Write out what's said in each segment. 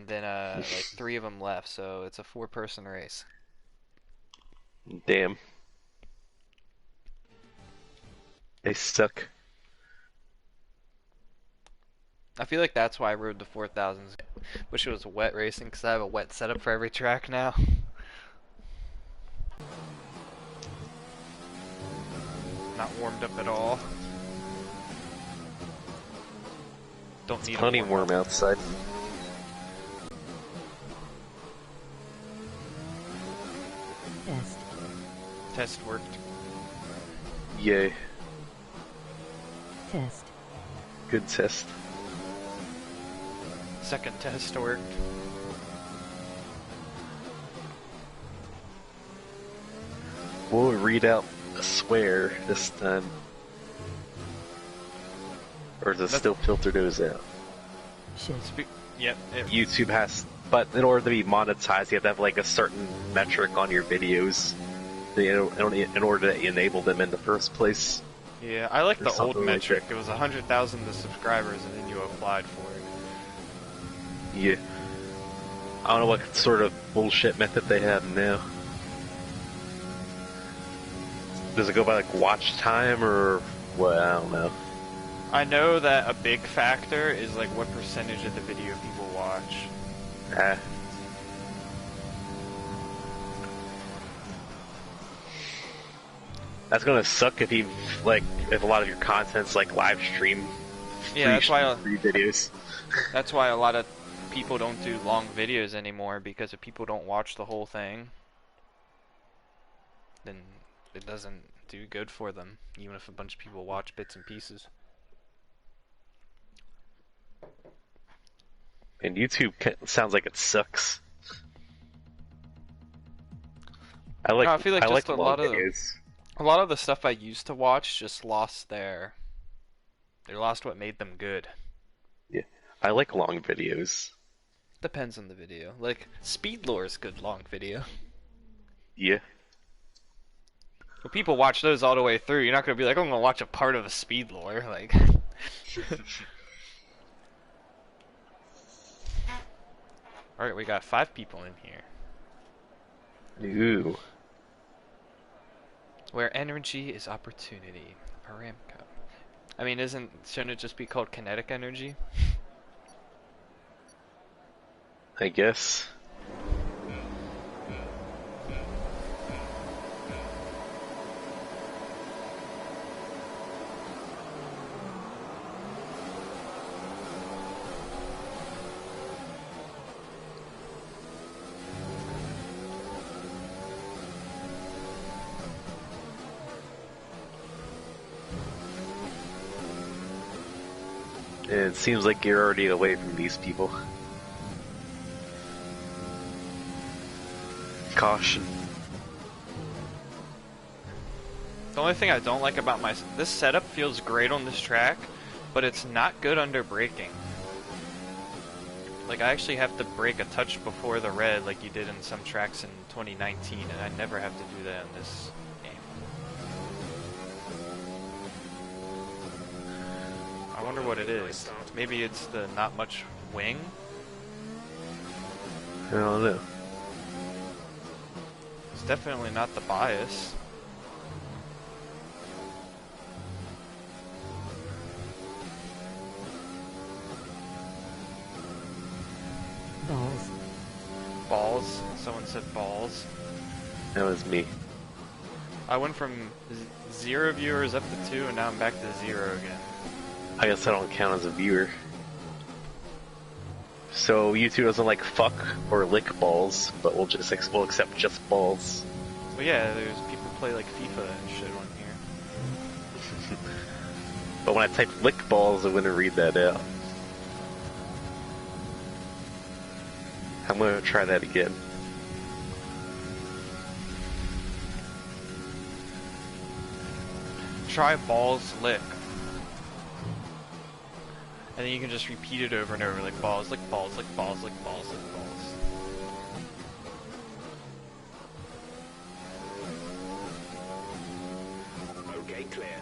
and then like 3 of them left, so it's a 4-person race. Damn. They suck. I feel like that's why I rode the 4000s. Wish it was wet racing, because I have a wet setup for every track now. Not warmed up at all. Don't need Plenty a warm outside. Test. Test worked. Yay. Test. Good test. Second test worked. We'll read out a swear this time. Or does it still filter those out? Shit. Yep. YouTube has, but in order to be monetized, you have to have like a certain metric on your videos in order to enable them in the first place. Yeah, I like Or the old something like metric. that. It was 100,000 the subscribers, and then you applied for it. Yeah. I don't know what sort of bullshit method they have now. Does it go by like watch time or what? I don't know. I know that a big factor is like what percentage of the video people watch. Ah. That's gonna suck if if a lot of your content's like live stream. Yeah, free videos. that's why a lot of people don't do long videos anymore, because if people don't watch the whole thing, then it doesn't do good for them, even if a bunch of people watch bits and pieces. And YouTube sounds like it sucks. No, I feel like I just like a long lot of videos. a lot of the stuff I used to watch just lost they lost what made them good. Yeah, I like long videos. Depends on the video. Like Speed Lore is good long video. Yeah. When people watch those all the way through, you're not gonna be like, I'm gonna watch a part of a Speed Lore. Like, all right, we got 5 people in here. Ooh. Where energy is opportunity. Aramco. I mean, shouldn't it just be called kinetic energy? I guess. It seems like you're already away from these people. Caution. The only thing I don't like about this setup feels great on this track, but it's not good under braking. Like, I actually have to brake a touch before the red like you did in some tracks in 2019, and I never have to do that in this game. I wonder what it is. Maybe it's the not much wing? I don't know. It's definitely not the bias. Balls. Balls? Someone said balls. That was me. I went from 0 viewers up to 2, and now I'm back to 0 again. I guess I don't count as a viewer. So YouTube doesn't like fuck or lick balls, but we'll accept just balls. Well, yeah, there's people play like FIFA and shit on here. But when I type lick balls, I'm gonna read that out. I'm gonna try that again. Try balls lick. And then you can just repeat it over and over, like balls, lick balls, lick balls, lick balls, lick balls. Okay, clear.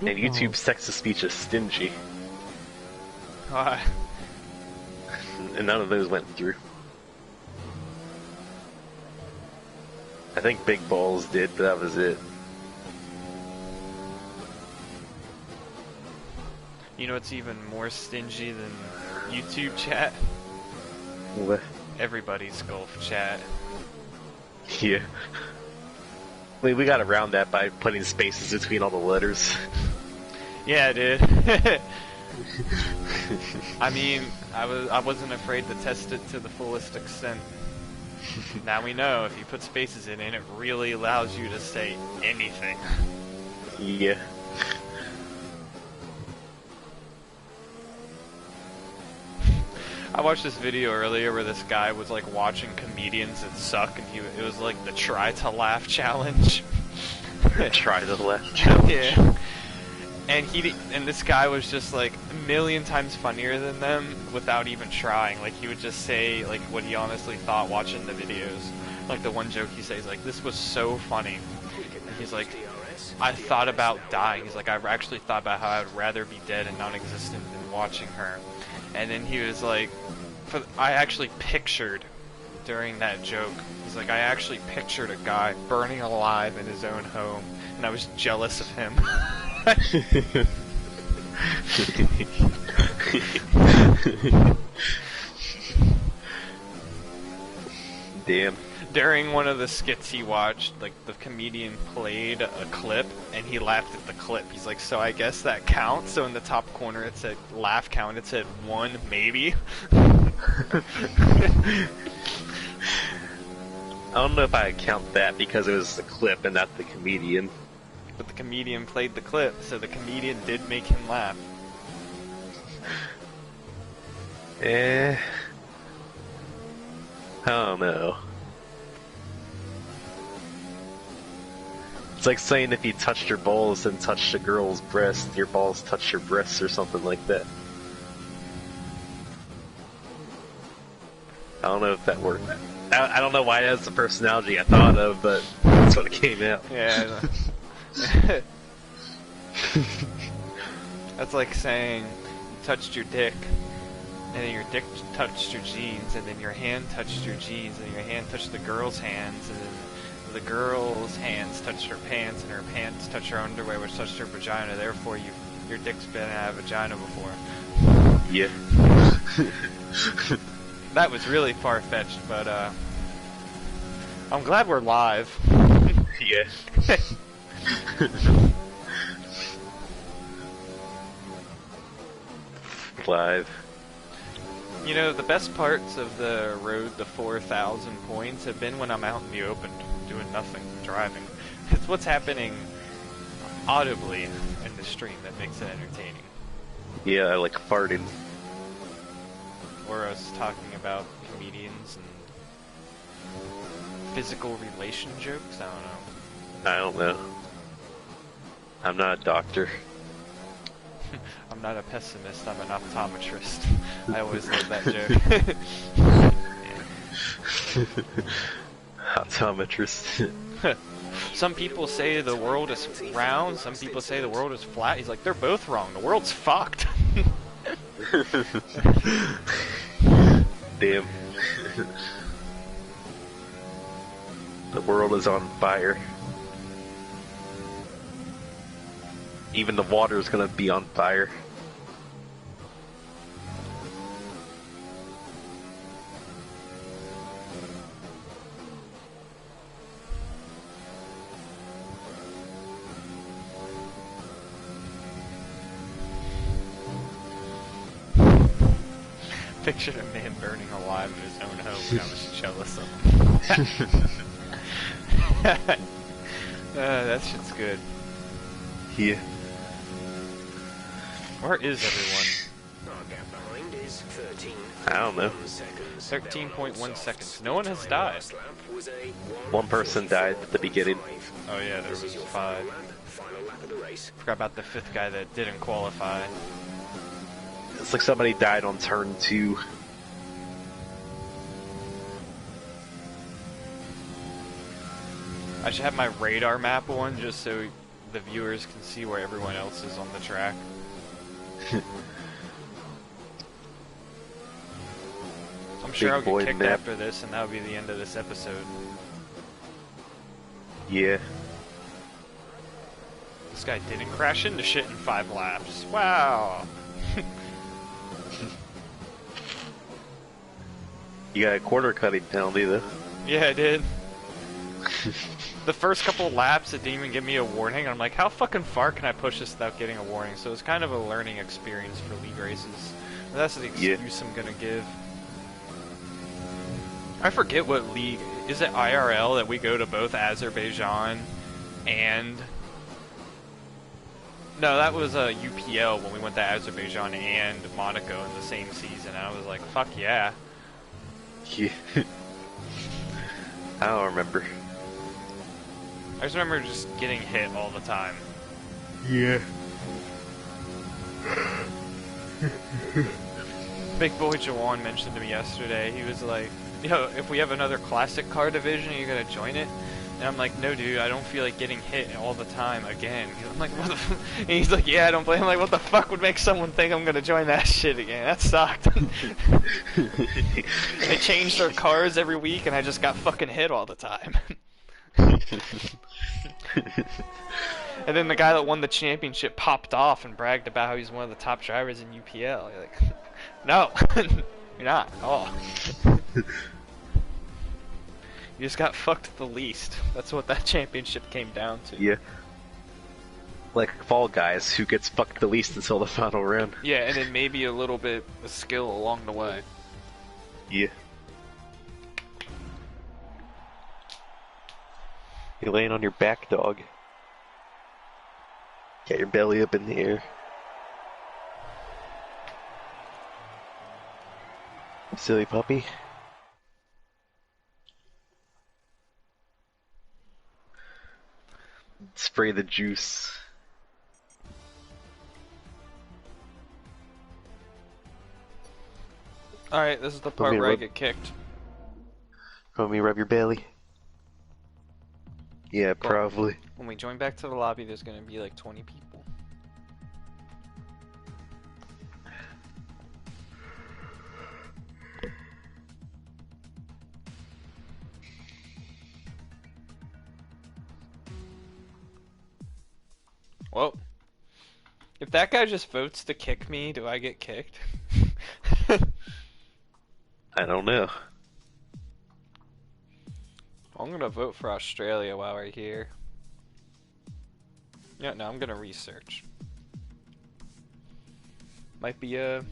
And YouTube's balls. text-to-speech is stingy. Uh, And none of those went through. I think Big Balls did, but that was it. you know what's even more stingy than YouTube chat? What? Everybody's golf chat. Yeah. I mean, we got around that by putting spaces between all the letters. Yeah, dude. I mean, I wasn't afraid to test it to the fullest extent. Now we know if you put spaces in it, it really allows you to say anything. Yeah. I watched this video earlier where this guy was like watching comedians that suck, and it was like the try to laugh challenge. Try the left challenge. Yeah. And this guy was just like a million times funnier than them without even trying. Like he would just say like what he honestly thought watching the videos. Like the one joke he says like, "This was so funny." And he's like, "I thought about dying." He's like, "I actually thought about how I would rather be dead and non-existent than watching her." And then he was like, I actually pictured during that joke, he's like, I actually pictured a guy burning alive in his own home, and I was jealous of him. Damn. During one of the skits he watched, like the comedian played a clip and he laughed at the clip. He's like, so I guess that counts. So in the top corner it said laugh count, it said 1 maybe. I don't know if I count that because it was the clip and not the comedian. But the comedian played the clip, so the comedian did make him laugh. I don't know. It's like saying if you touched your balls and touched a girl's breast, your balls touch your breasts or something like that. I don't know if that worked. I don't know why that's the personality I thought of, but that's what it came out. Yeah. That's like saying you touched your dick, and then your dick touched your jeans, and then your hand touched your jeans, and your hand touched the girl's hands, and then the girl's hands touched her pants, and her pants touched her underwear, which touched her vagina. Therefore, your dick's been in a vagina before. Yeah. That was really far-fetched, but I'm glad we're live. Yeah. Live. You know, the best parts of the road to 4,000 points have been when I'm out in the open, doing nothing, driving. It's what's happening audibly in the stream that makes it entertaining. Yeah, I like farting. Or us talking about comedians and physical relation jokes, I don't know. I don't know. I'm not a doctor. I'm not a pessimist, I'm an optometrist. I always love that joke. Optometrist. Some people say the world is round, some people say the world is flat. He's like, they're both wrong. The world's fucked. Damn. The world is on fire. Even the water is gonna be on fire. Pictured a man burning alive in his own home, and I was jealous of him. That shit's good. Yeah. Where is everyone? Our gap behind is 13. I don't know. 13.1 seconds. No one has died. One person died at the beginning. Oh yeah, there was 5. Forgot about the 5th guy that didn't qualify. It's like somebody died on turn 2. I should have my radar map on just so the viewers can see where everyone else is on the track. I'm sure I'll get kicked after this, and that'll be the end of this episode. Yeah. This guy didn't crash into shit in 5 laps. Wow. You got a quarter cutting penalty though. Yeah, I did. The first couple laps, it didn't even give me a warning. I'm like, how fucking far can I push this without getting a warning? So it's kind of a learning experience for league races. But that's the excuse I'm gonna give. I forget what league. Is it IRL that we go to both Azerbaijan and... No, that was a UPL when we went to Azerbaijan and Monaco in the same season. And I was like, fuck yeah. Yeah. I don't remember. I just remember just getting hit all the time. Yeah. Big boy Jawan mentioned to me yesterday, he was like, yo, if we have another classic car division, are you gonna join it? And I'm like, no dude, I don't feel like getting hit all the time again. I'm like, what the f-? And he's like, yeah, I don't blame. I'm like, what the fuck would make someone think I'm gonna join that shit again? That sucked. They changed their cars every week and I just got fucking hit all the time. And then the guy that won the championship popped off and bragged about how he's one of the top drivers in UPL. You're like, no, you're not at all. You just got fucked the least. That's what that championship came down to. Yeah. Like Fall Guys, who gets fucked the least until the final round. Yeah, and then maybe a little bit of skill along the way. Yeah. You're laying on your back, dog. Get your belly up in the air. Silly puppy. Spray the juice. Alright, this is the part where I get kicked. Want me to rub your belly? Yeah, Well, probably. When we join back to the lobby, there's gonna be like 20 people. Well, if that guy just votes to kick me, do I get kicked? I don't know. I'm gonna vote for Australia while we're here. Yeah, no, I'm gonna research. Might be a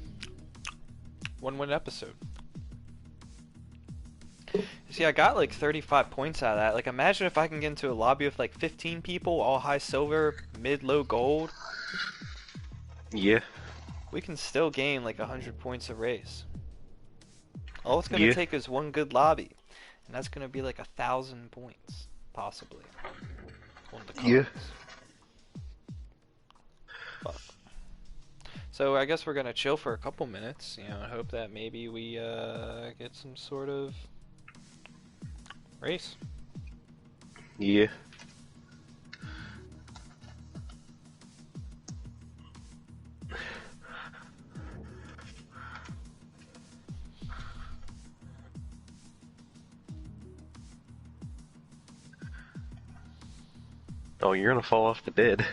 one-win episode. See, I got like 35 points out of that. Like, imagine if I can get into a lobby with like 15 people, all high silver, mid, low gold. Yeah. We can still gain like 100 points a race. All it's gonna take is one good lobby, and that's gonna be like 1,000 points, possibly. On the cards. Yeah. Fuck. So I guess we're gonna chill for a couple minutes, you know, and hope that maybe we get some sort of race. Yeah. Oh, you're gonna fall off the bed.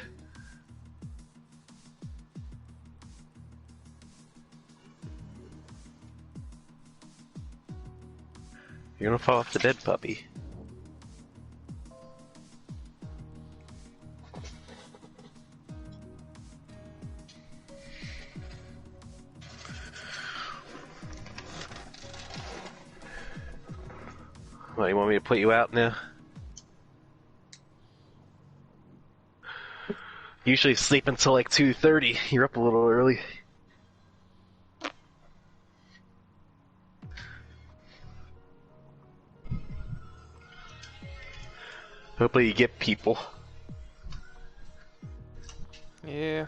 You're gonna fall off the dead puppy. What, you want me to put you out now? Usually sleep until like 2:30. You're up a little early. Hopefully you get people. Yeah.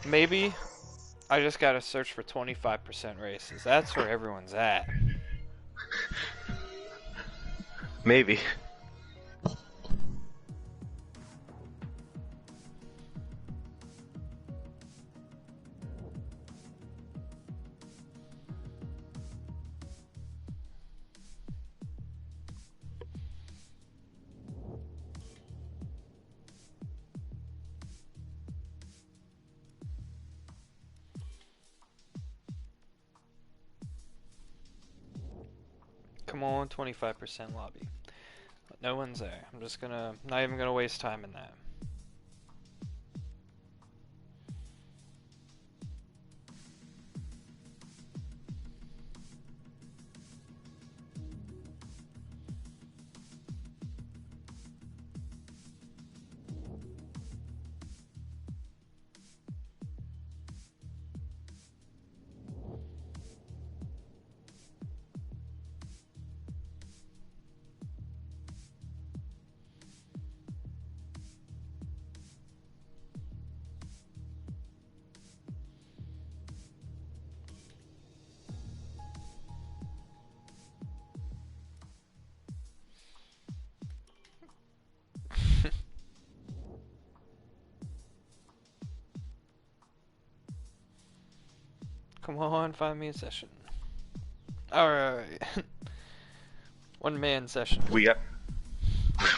Maybe I just gotta search for 25% races. That's where everyone's at. Maybe. Come on, 25% lobby. But no one's there. I'm just gonna, not even gonna waste time in that. Come on, find me a session. Alright. One man session. We got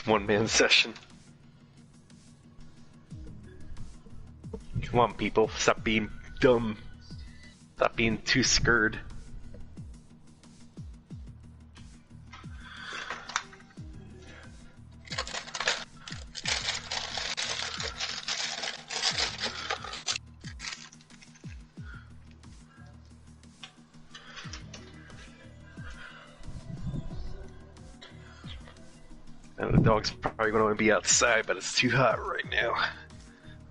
one man session. Come on, people, stop being dumb. Stop being too scared. And the dog's probably going to be outside, but it's too hot right now.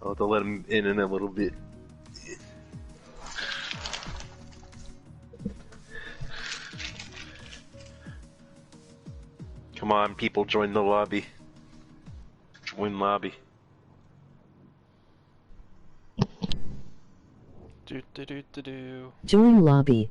I'll have to let him in a little bit. Come on, people, join the lobby. Join lobby. Do do do do do. Join lobby.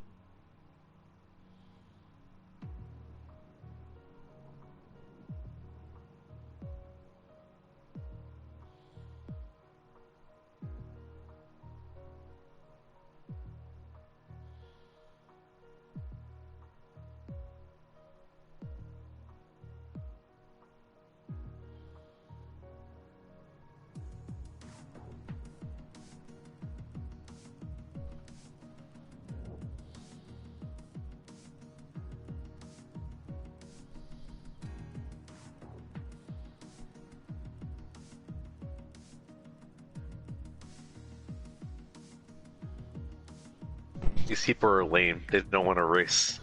These people are lame. They don't want to race.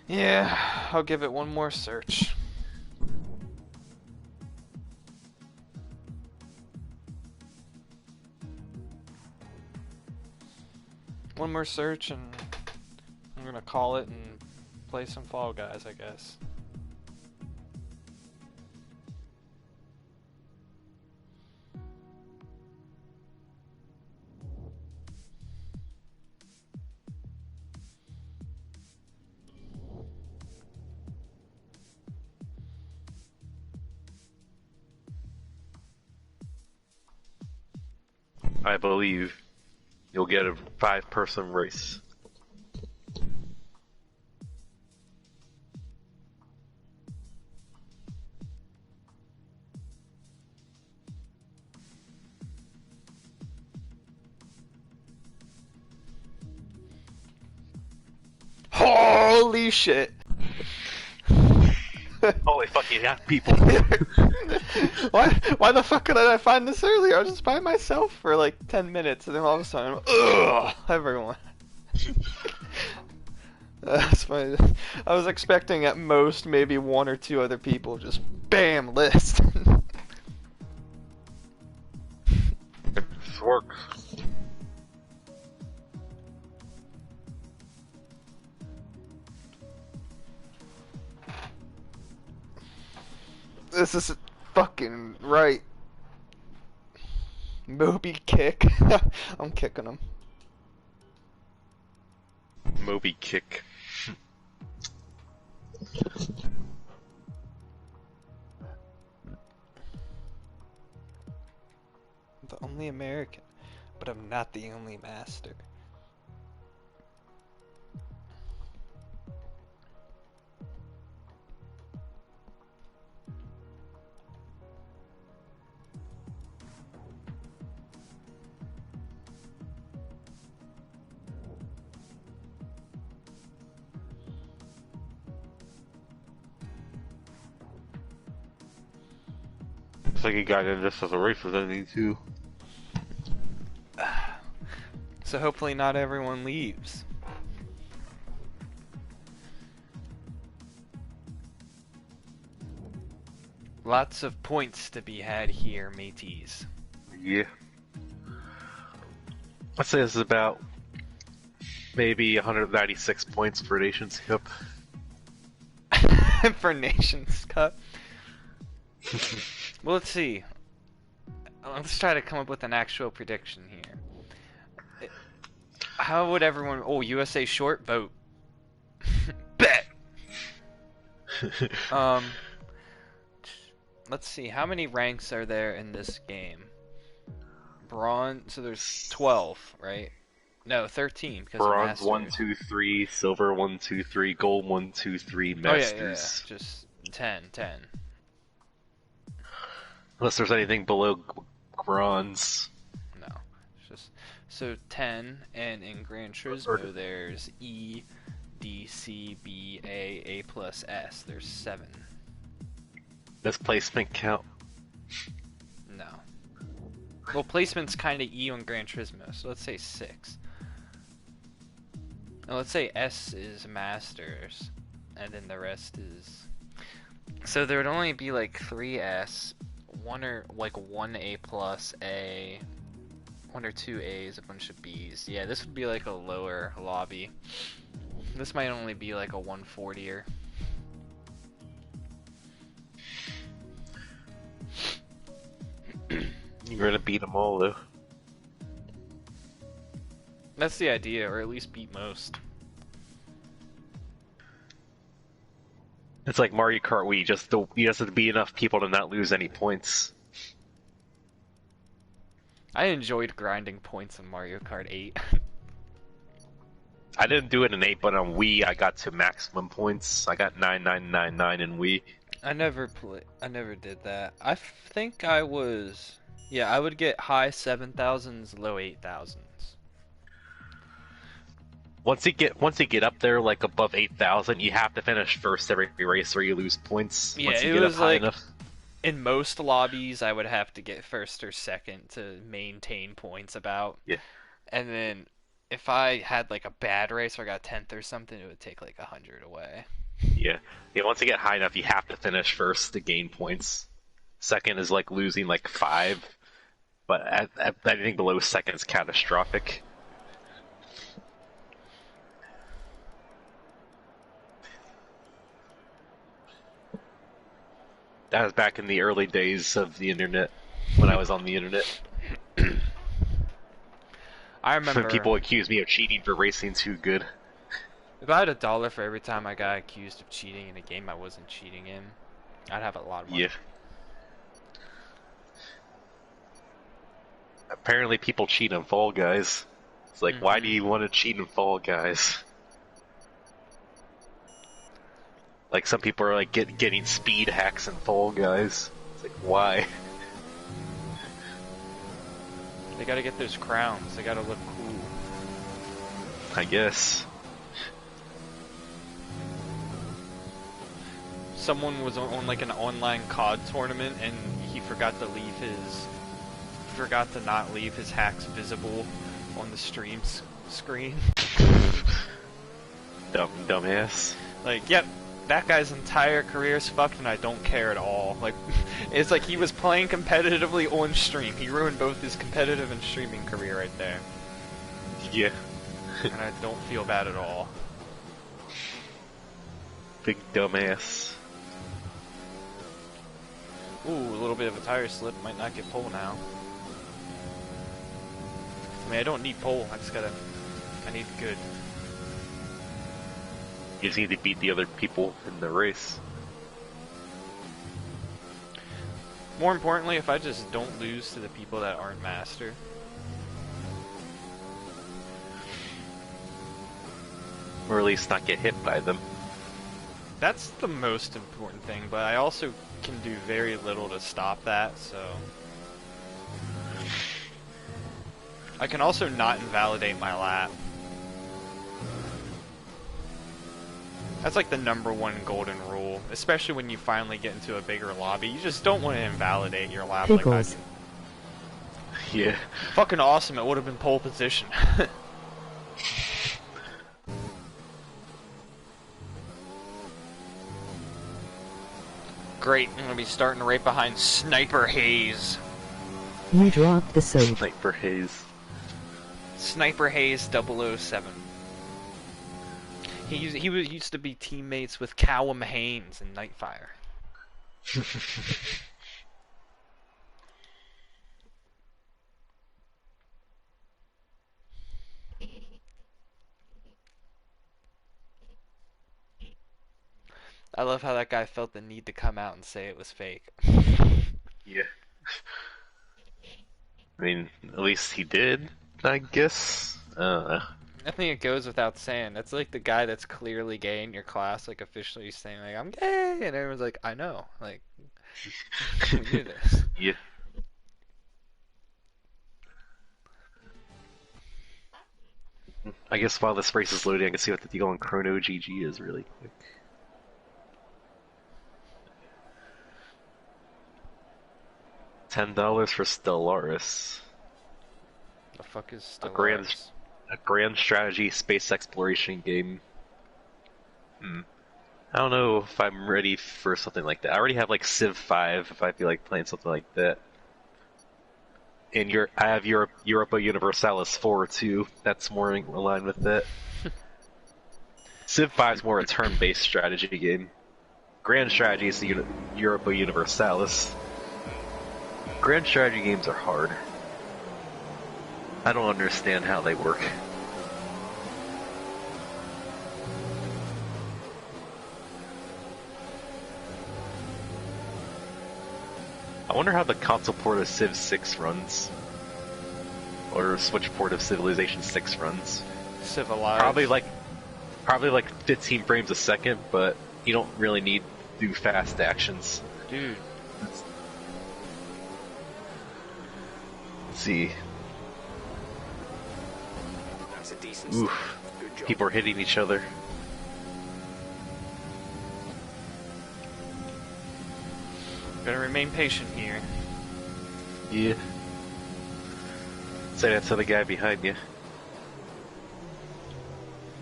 Yeah, I'll give it one more search. One more search and I'm gonna call it and play some Fall Guys, I guess. I believe you'll get a 5-person race. Holy shit! Holy fucking yeah, people. Why the fuck did I find this earlier? I was just by myself for like 10 minutes and then all of a sudden, ugh, everyone. That's funny. I was expecting at most maybe 1 or 2 other people, just BAM, list. This works. This is fucking right. Moby kick. I'm kicking him. Moby kick. The only American, but I'm not the only master. Looks like he got in just as a racer, doesn't he, too? So hopefully not everyone leaves. Lots of points to be had here, mateys. Yeah. I'd say this is about maybe 196 points for Nations Cup. For Nations Cup. Well, let's see. Let's try to come up with an actual prediction here. How would everyone... Oh, USA short vote. Bet! Let's see. How many ranks are there in this game? Bronze... So there's 12, right? No, 13 because Bronze of 1, 2, 3, silver 1, 2, 3, gold 1, 2, 3, masters. Oh, yeah. Just 10. Unless there's anything below bronze. No. It's just... So 10, and in Gran Turismo there's E, D, C, B, A plus S. There's 7. Does placement count? No. Well, placement's kind of E on Gran Turismo, so let's say 6. Now let's say S is Masters, and then the rest is... So there would only be like 3 S, 1 or like 1 A plus A, 1 or 2 A's, a bunch of B's. Yeah, this would be like a lower lobby. This might only be like a 140er. You're gonna beat them all, though. That's the idea, or at least beat most. It's like Mario Kart Wii, you just have to beat enough people to not lose any points. I enjoyed grinding points in Mario Kart 8. I didn't do it in 8, but on Wii I got to maximum points. I got 9999 in Wii. I never did that. I think I was... Yeah, I would get high 7,000s, low 8,000s. Once you get up there, like above 8,000, you have to finish first every race or you lose points. Yeah, once you it get was up high like... enough. In most lobbies, I would have to get first or second to maintain points about. Yeah. And then if I had like a bad race or got 10th or something, it would take like 100 away. Yeah. Once you get high enough, you have to finish first to gain points. Second is like losing like 5, but anything below second is catastrophic. That was back in the early days of the internet, when I was on the internet. I remember... When people accused me of cheating for racing too good. If I had $1 for every time I got accused of cheating in a game I wasn't cheating in, I'd have a lot of money. Yeah. Apparently people cheat on Fall Guys. It's like, why do you want to cheat in Fall Guys? Like, some people are like getting speed hacks in Fall Guys. It's like, why? They gotta get those crowns. They gotta look cool. I guess. Someone was on like an online COD tournament and he forgot to not leave his hacks visible on the stream screen. Dumbass. Like, yep, that guy's entire career is fucked and I don't care at all. Like, it's like he was playing competitively on stream. He ruined both his competitive and streaming career right there. Yeah. And I don't feel bad at all. Big dumbass. Ooh, a little bit of a tire slip. Might not get pole now. I mean, I don't need pole. I need good. You just need to beat the other people in the race. More importantly, if I just don't lose to the people that aren't master. Or at least not get hit by them. That's the most important thing, but I also can do very little to stop that, so... I can also not invalidate my lap. That's like the #1 golden rule, especially when you finally get into a bigger lobby. You just don't want to invalidate your lap like I Pickles. did. Yeah. Fucking awesome, it would have been pole position. Great, I'm gonna be starting right behind Sniper Haze. You dropped the soap. Sniper Haze. Sniper Haze 007. He used to be teammates with Callum Haynes in Nightfire. I love how that guy felt the need to come out and say it was fake. Yeah. I mean, at least he did, I guess. I think it goes without saying. That's like the guy that's clearly gay in your class, like officially saying like I'm gay, and everyone's like, I know, like we knew this. Yeah. I guess while this race is loading, I can see what the deal on Chrono GG is really quick. $10 for Stellaris. The fuck is still A grand strategy space exploration game. I don't know if I'm ready for something like that. I already have like Civ 5 if I feel like playing something like that. And I have Europa Universalis 4 too. That's more in line with that. Civ 5 is more a turn-based strategy game. Grand strategy is the Europa Universalis. Grand strategy games are hard. I don't understand how they work. I wonder how the console port of Civ 6 runs. Or Switch port of Civilization 6 runs. Civilized. Probably like 15 frames a second, but you don't really need to do fast actions. Dude. Let's see. That's a decent Oof. start. Good job. People are hitting each other. Gotta remain patient here. Yeah. Say that to the guy behind you.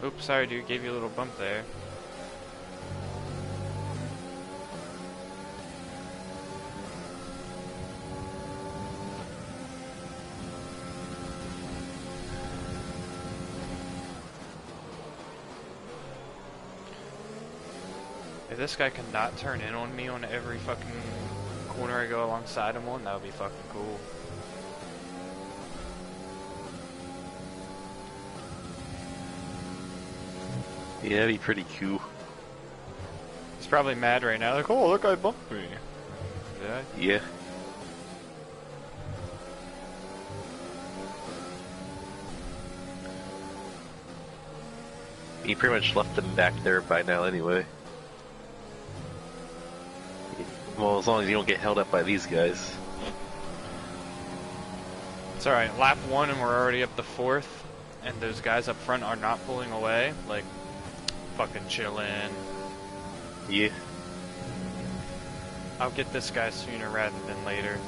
Oops, sorry dude, gave you a little bump there. If this guy cannot turn in on me on every fucking corner I go alongside him on, that would be fucking cool. Yeah, that'd be pretty cool. He's probably mad right now, like, oh, that guy bumped me. Did I? Yeah. He pretty much left them back there by now anyway. Well, as long as you don't get held up by these guys. It's alright, lap 1 and we're already up to 4th, and those guys up front are not pulling away, like, fucking chillin'. Yeah. I'll get this guy sooner rather than later.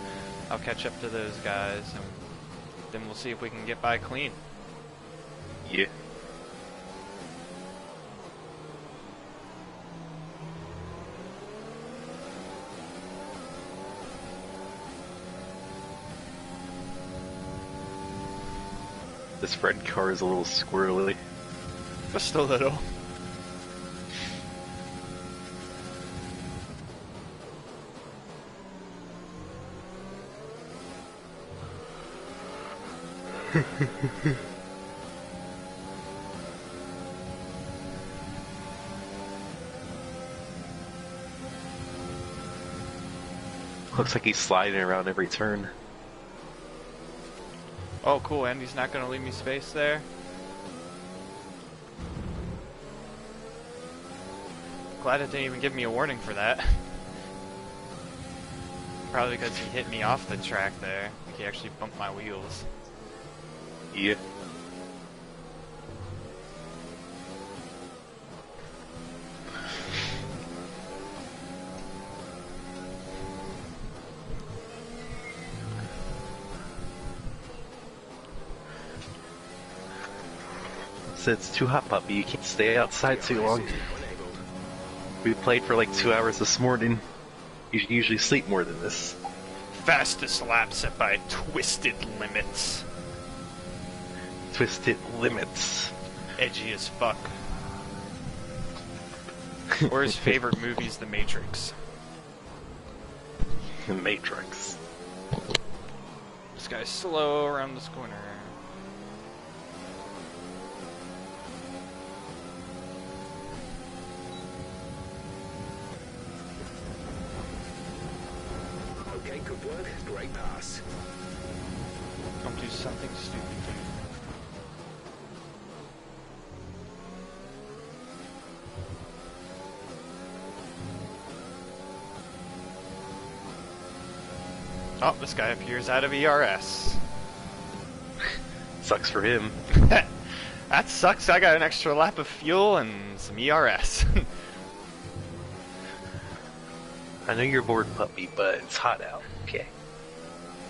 I'll catch up to those guys, and then we'll see if we can get by clean. Yeah. This red car is a little squirrely. Just a little. Looks like he's sliding around every turn. Oh, cool, Andy's not gonna leave me space there. Glad it didn't even give me a warning for that. Probably because he hit me off the track there. Like he actually bumped my wheels. So it's too hot, puppy. You can't stay outside too long. We played for like 2 hours this morning. You usually sleep more than this. Fastest lap set by Twisted Limits. Twisted Limits. Edgy as fuck. Or his favorite movie's The Matrix. The Matrix. This guy's slow around this corner. Okay, good work. Great pass. Don't do something stupid, dude. Oh, this guy appears out of ERS. Sucks for him. That sucks. I got an extra lap of fuel and some ERS. I know you're bored, puppy, but it's hot out. Okay.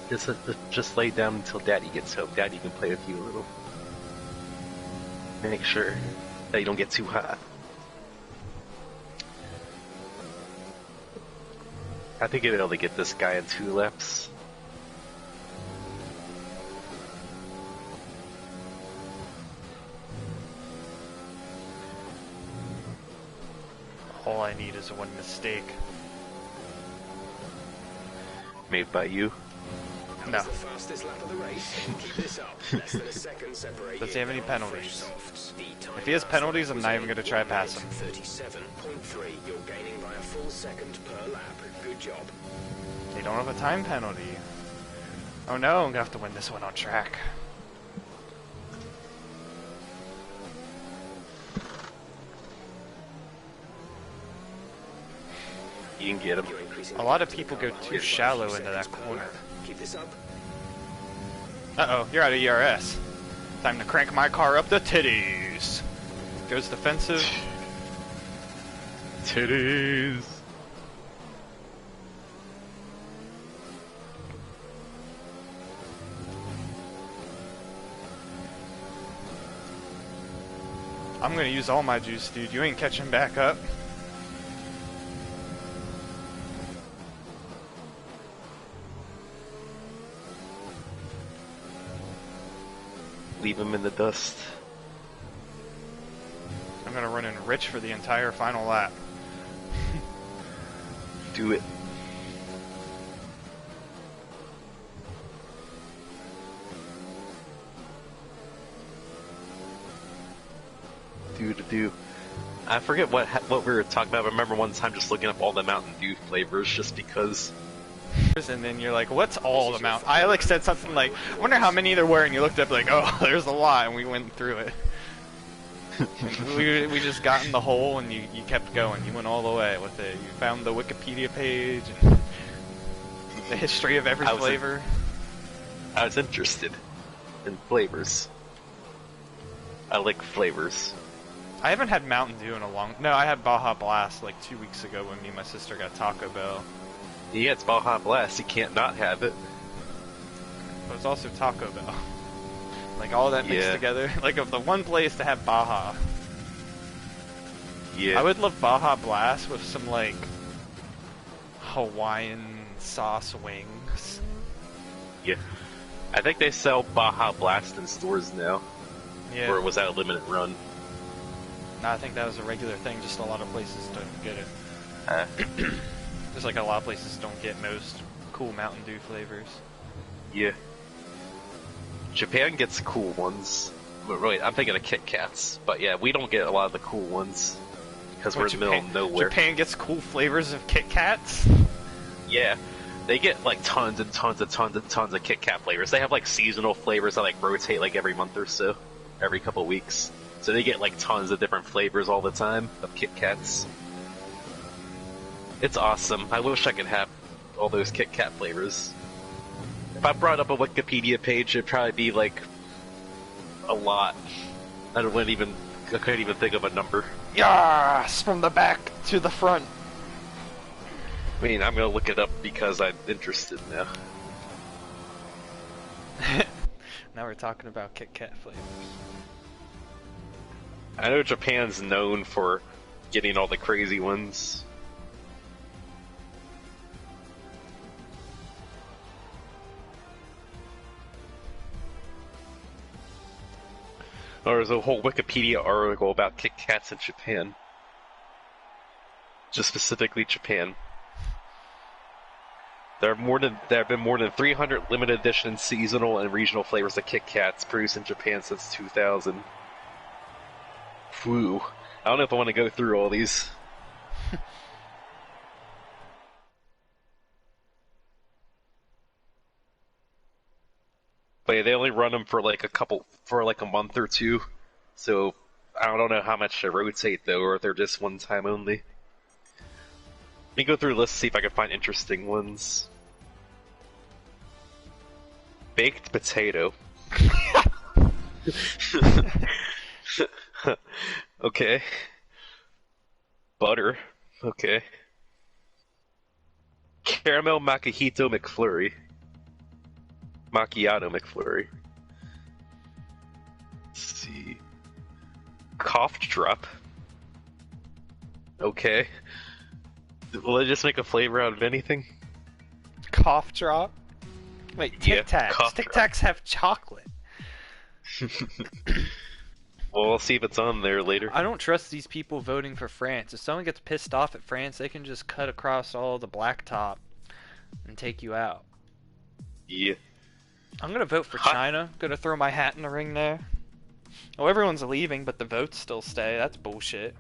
Just lay down until Daddy gets home. Daddy can play with you a little. Make sure that you don't get too hot. I think I'll be able to get this guy in 2 laps. All I need is one mistake. Made by you. No. That was the fastest lap of the race. Keep this up. Less than a second separating. Does he have any from penalties? fresh softs. The time If he has last penalties, lap I'm was not a even going to try to pass him. 37.3. You're gaining by a full second per lap. Good job. They don't have a time penalty. Oh no, I'm going to have to win this one on track. You can get him. You're increasing A lot of the people car go by too a few shallow into seconds that per corner. lap. Keep this up. Uh-oh, you're out of ERS. Time to crank my car up the titties. Goes defensive. Titties. I'm going to use all my juice, dude. You ain't catching back up. Leave him in the dust. I'm going to run in rich for the entire final lap. Do it. Do. I forget what we were talking about. I remember one time just looking up all the Mountain Dew flavors just because. And then you're like, what's all the Mountain? I like said something like, I wonder how many there were, and you looked up like, oh, there's a lot, and we went through it. we just got in the hole, and you kept going. You went all the way with it. You found the Wikipedia page, and the history of every flavor. I was interested in flavors. I like flavors. I haven't had Mountain Dew in a long... No, I had Baja Blast like 2 weeks ago when me and my sister got Taco Bell. Yeah, it's Baja Blast. You can't not have it. But it's also Taco Bell. Like, all that mixed Yeah. together. Like, of the one place to have Baja. Yeah. I would love Baja Blast with some, like, Hawaiian sauce wings. Yeah. I think they sell Baja Blast in stores now. Yeah. Or was that a limited run? No, I think that was a regular thing, just a lot of places don't get it. Huh? Just like a lot of places don't get most cool Mountain Dew flavors. Yeah. Japan gets cool ones. But wait, I'm thinking of Kit Kats. But yeah, we don't get a lot of the cool ones. Because we're in the middle of nowhere. Japan gets cool flavors of Kit Kats? Yeah. They get like tons and tons and tons and tons of Kit Kat flavors. They have like seasonal flavors that like rotate like every month or so. Every couple weeks. So they get like tons of different flavors all the time of Kit Kats. It's awesome. I wish I could have all those Kit Kat flavors. If I brought up a Wikipedia page, it'd probably be like a lot. I couldn't even think of a number. Yes, from the back to the front. I mean, I'm gonna look it up because I'm interested now. Now we're talking about Kit Kat flavors. I know Japan's known for getting all the crazy ones. There's a whole Wikipedia article about Kit Kats in Japan. Just specifically Japan. There have been more than 300 limited edition seasonal and regional flavors of Kit Kats produced in Japan since 2000. Whew. I don't know if I want to go through all these. But yeah, they only run them for like a month or two. So I don't know how much they rotate though, or if they're just one time only. Let me go through the list to see if I can find interesting ones. Baked potato. Okay. Butter. Okay. Caramel Macchiato McFlurry. Macchiato McFlurry. Let's see. Cough drop. Okay. Will they just make a flavor out of anything? Cough drop? Wait, Tic Tacs. cough Tic drop. Tacs have chocolate. Well, we'll see if it's on there later. I don't trust these people voting for France. If someone gets pissed off at France, they can just cut across all the blacktop and take you out. Yeah. I'm gonna vote for China. Gonna throw my hat in the ring there. Oh, everyone's leaving, but the votes still stay. That's bullshit.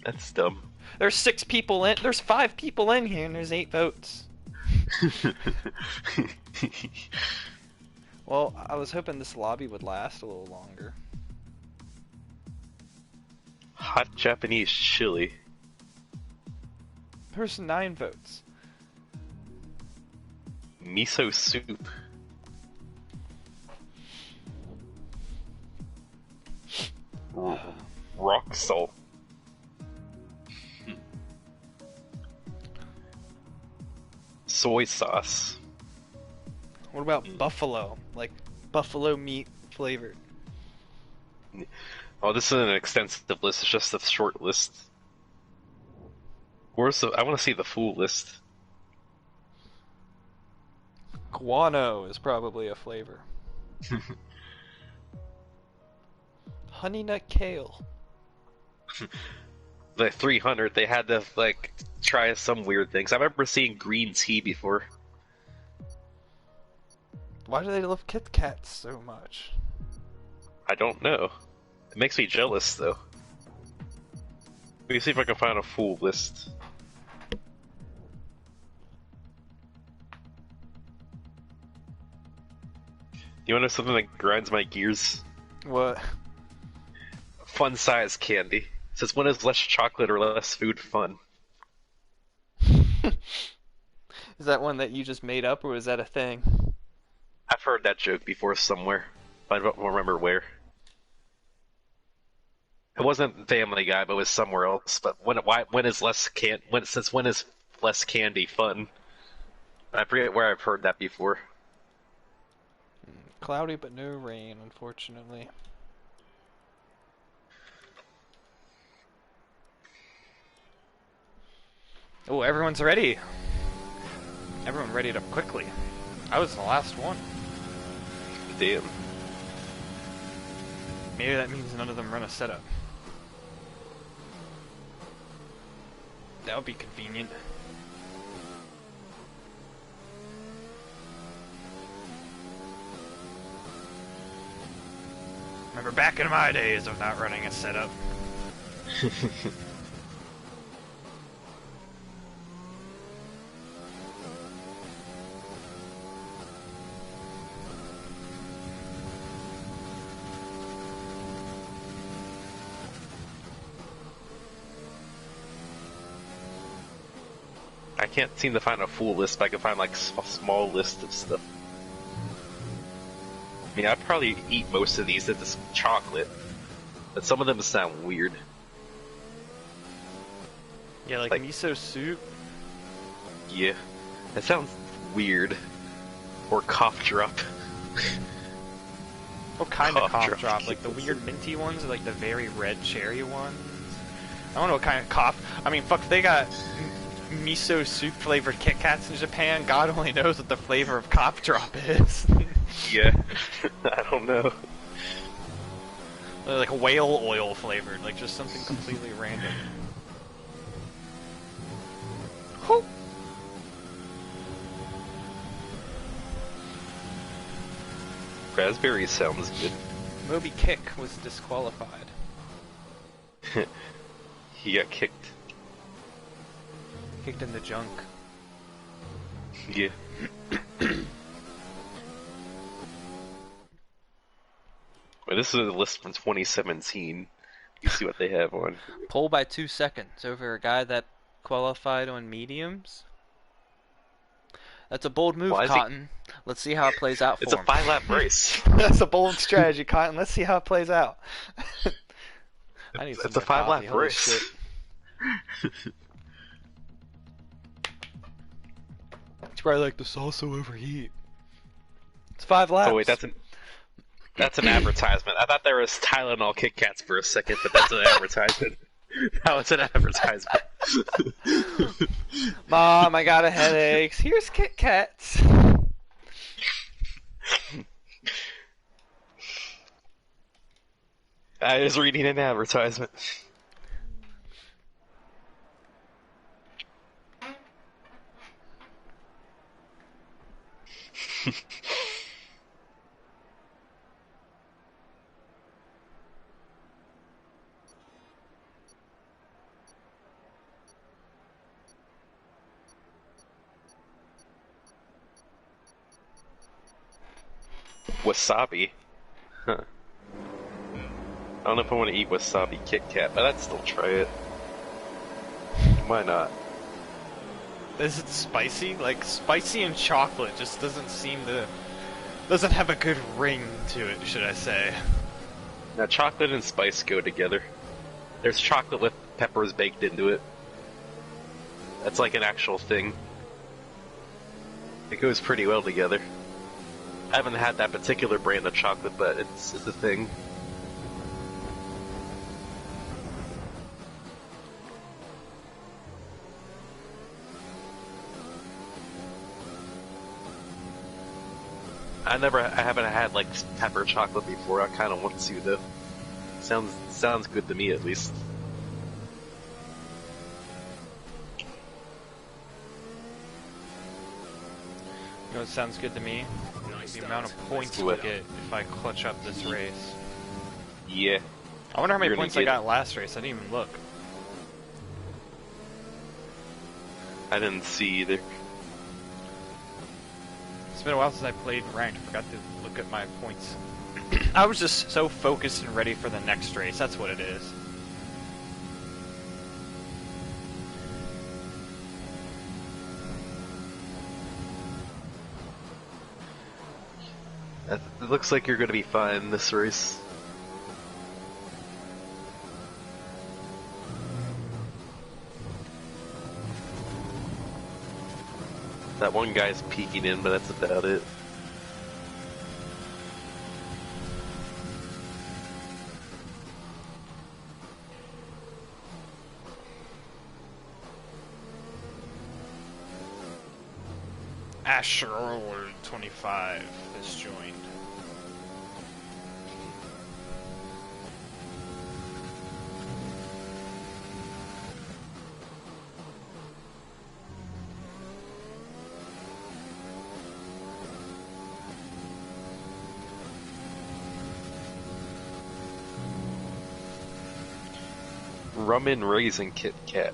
That's dumb. There's 6 people in. There's 5 people in here, and there's 8 votes. Well, I was hoping this lobby would last a little longer. Hot Japanese chili. There's 9 votes. Miso soup. Rock salt. Soy sauce. What about buffalo? Like buffalo meat flavored. Oh, this isn't an extensive list, it's just a short list. Where's the... I want to see the full list. Guano is probably a flavor. Honey nut kale. The 300, they had to, like, try some weird things. I remember seeing green tea before. Why do they love Kit Kats so much? I don't know. It makes me jealous, though. Let me see if I can find a full list. You wanna know something that grinds my gears? What? Fun size candy. It says when is less chocolate or less food fun? Is that one that you just made up, or was that a thing? I've heard that joke before somewhere, but I don't remember where. It wasn't Family Guy, but it was somewhere else. But when is less candy fun? I forget where I've heard that before. Cloudy but no rain, unfortunately. Oh, everyone's ready. Everyone readied up quickly. I was the last one. Damn. Maybe that means none of them run a setup. That would be convenient. Remember back in my days of not running a setup. I can't seem to find a full list, but I can find like a small list of stuff. I mean, I'd probably eat most of these if it's chocolate, but some of them sound weird. Yeah, like miso soup. Yeah, that sounds weird. Or cough drop. What kind of Cough cough drop? Like the weird minty ones, or like the very red cherry ones? I don't know what kind of cough. I mean, fuck, they got miso soup flavored Kit Kats in Japan. God only knows what the flavor of cough drop is. Yeah, I don't know. Like whale oil flavored, like just something completely random. Whew. Raspberry sounds good. Moby Kick was disqualified. He got kicked. Kicked in the junk. Yeah. Well, this is a list from 2017. You see what they have on. Pole by 2 seconds over a guy that qualified on mediums. That's a bold move, Cotton. Let's see how it plays out for him. It's a 5-lap race. That's a bold strategy, Cotton. Let's see how it plays out. I need some It's a more 5-lap coffee. Holy race. shit. It's probably like the salsa overheat. It's 5 laps. Oh wait, that's an advertisement. I thought there was Tylenol Kit Kats for a second, but that's an advertisement. No, it's an advertisement. Mom, I got a headache. Here's Kit Kats. I was reading an advertisement. Wasabi? Huh. I don't know if I want to eat wasabi Kit Kat, but I'd still try it. Why not? Is it spicy? Like, spicy and chocolate just doesn't have a good ring to it, should I say. Now, chocolate and spice go together. There's chocolate with peppers baked into it. That's like an actual thing. It goes pretty well together. I haven't had that particular brand of chocolate, but it's a thing. I haven't had like pepper chocolate before. I kind of want to though. Sounds good to me at least. You know what sounds good to me? Nice The amount of start. points What? we'll get if I clutch up this race. Yeah. I wonder how many You're gonna points I get- got last race. I didn't even look. I didn't see either. It's been a while since I played ranked. I forgot to look at my points. I was just so focused and ready for the next race. That's what it is. It looks like you're going to be fine this race. That one guy's peeking in, but that's about it. Asher 25 has joined. Rum and Raisin Kit Kat.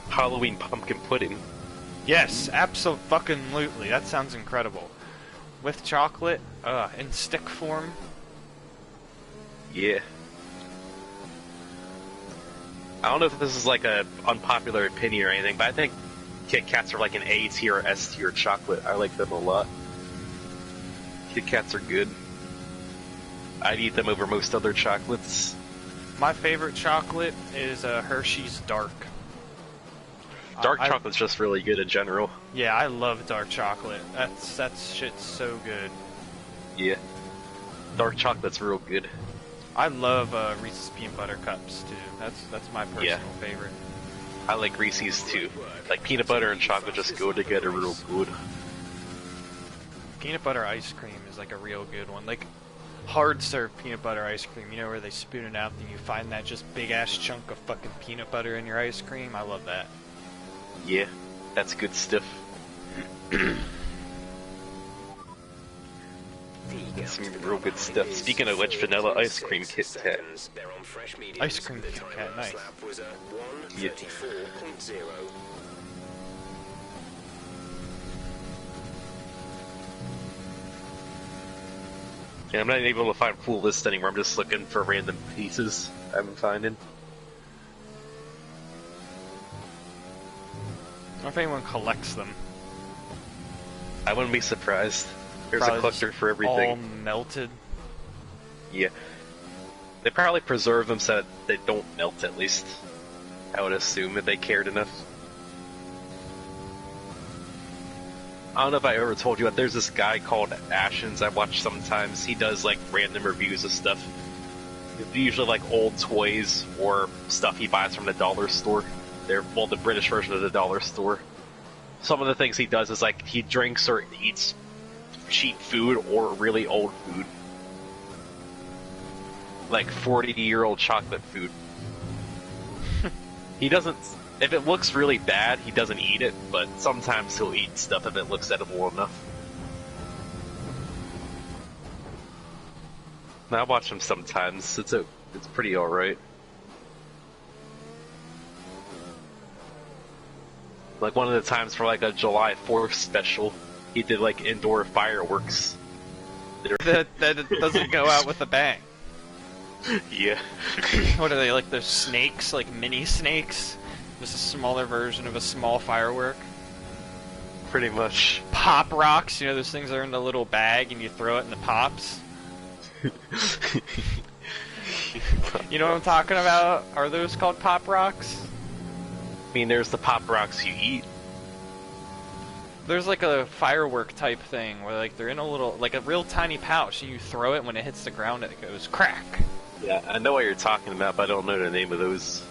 Halloween pumpkin pudding. Yes, absolutely. That sounds incredible. With chocolate, in stick form. Yeah. I don't know if this is like a unpopular opinion or anything, but I think Kit Kats are like an A tier or S tier chocolate. I like them a lot. Kit Kats are good. I'd eat them over most other chocolates. My favorite chocolate is Hershey's Dark. Dark chocolate's just really good in general. Yeah, I love dark chocolate. That shit's so good. Yeah. Dark chocolate's real good. I love Reese's peanut butter cups too. That's my personal favorite. I like Reese's too. Like peanut butter and chocolate just go together real good. Peanut butter ice cream is like a real good one. Like hard served peanut butter ice cream, you know, where they spoon it out and you find that just big ass chunk of fucking peanut butter in your ice cream. I love that. Yeah, that's good stuff. Some real good stuff. Speaking of which, vanilla ice cream Kit Kat. Ice cream Kit Kat, nice. Yeah. Yeah, I'm not able to find full list anymore. I'm just looking for random pieces I'm finding. I don't know if anyone collects them. I wouldn't be surprised. There's Probably a collector for everything. All melted. Yeah. They probably preserve them so that they don't melt, at least. I would assume, if they cared enough. I don't know if I ever told you, but there's this guy called Ashens I watch sometimes. He does, like, random reviews of stuff. Usually, like, old toys or stuff he buys from the dollar store. They're, well, the British version of the dollar store. Some of the things he does is, like, he drinks or eats cheap food or really old food. Like 40-year-old chocolate food. He doesn't... If it looks really bad, he doesn't eat it, but sometimes he'll eat stuff if it looks edible enough. I watch him sometimes. It's pretty alright. Like one of the times for like a July 4th special, he did like indoor fireworks. That doesn't go out with a bang. Yeah. What are they, like those snakes, like mini snakes? Just a smaller version of a small firework? Pretty much. Pop rocks, you know those things that are in the little bag and you throw it and it pops? You know what I'm talking about? Are those called pop rocks? I mean, there's the pop rocks you eat. There's like a firework type thing where like they're in a little, like a real tiny pouch and you throw it, when it hits the ground it goes crack. Yeah, I know what you're talking about, but I don't know the name of those.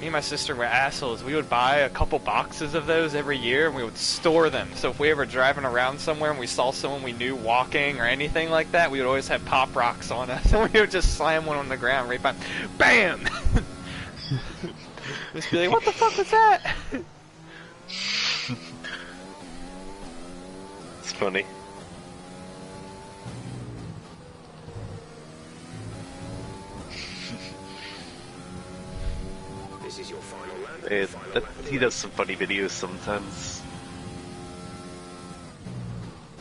Me and my sister were assholes. We would buy a couple boxes of those every year and we would store them. So if we were driving around somewhere and we saw someone we knew walking or anything like that, we would always have pop rocks on us. And we would just slam one on the ground right by, BAM! Just be like, what the fuck was that? It's funny. This is your final lap. He does some funny videos sometimes.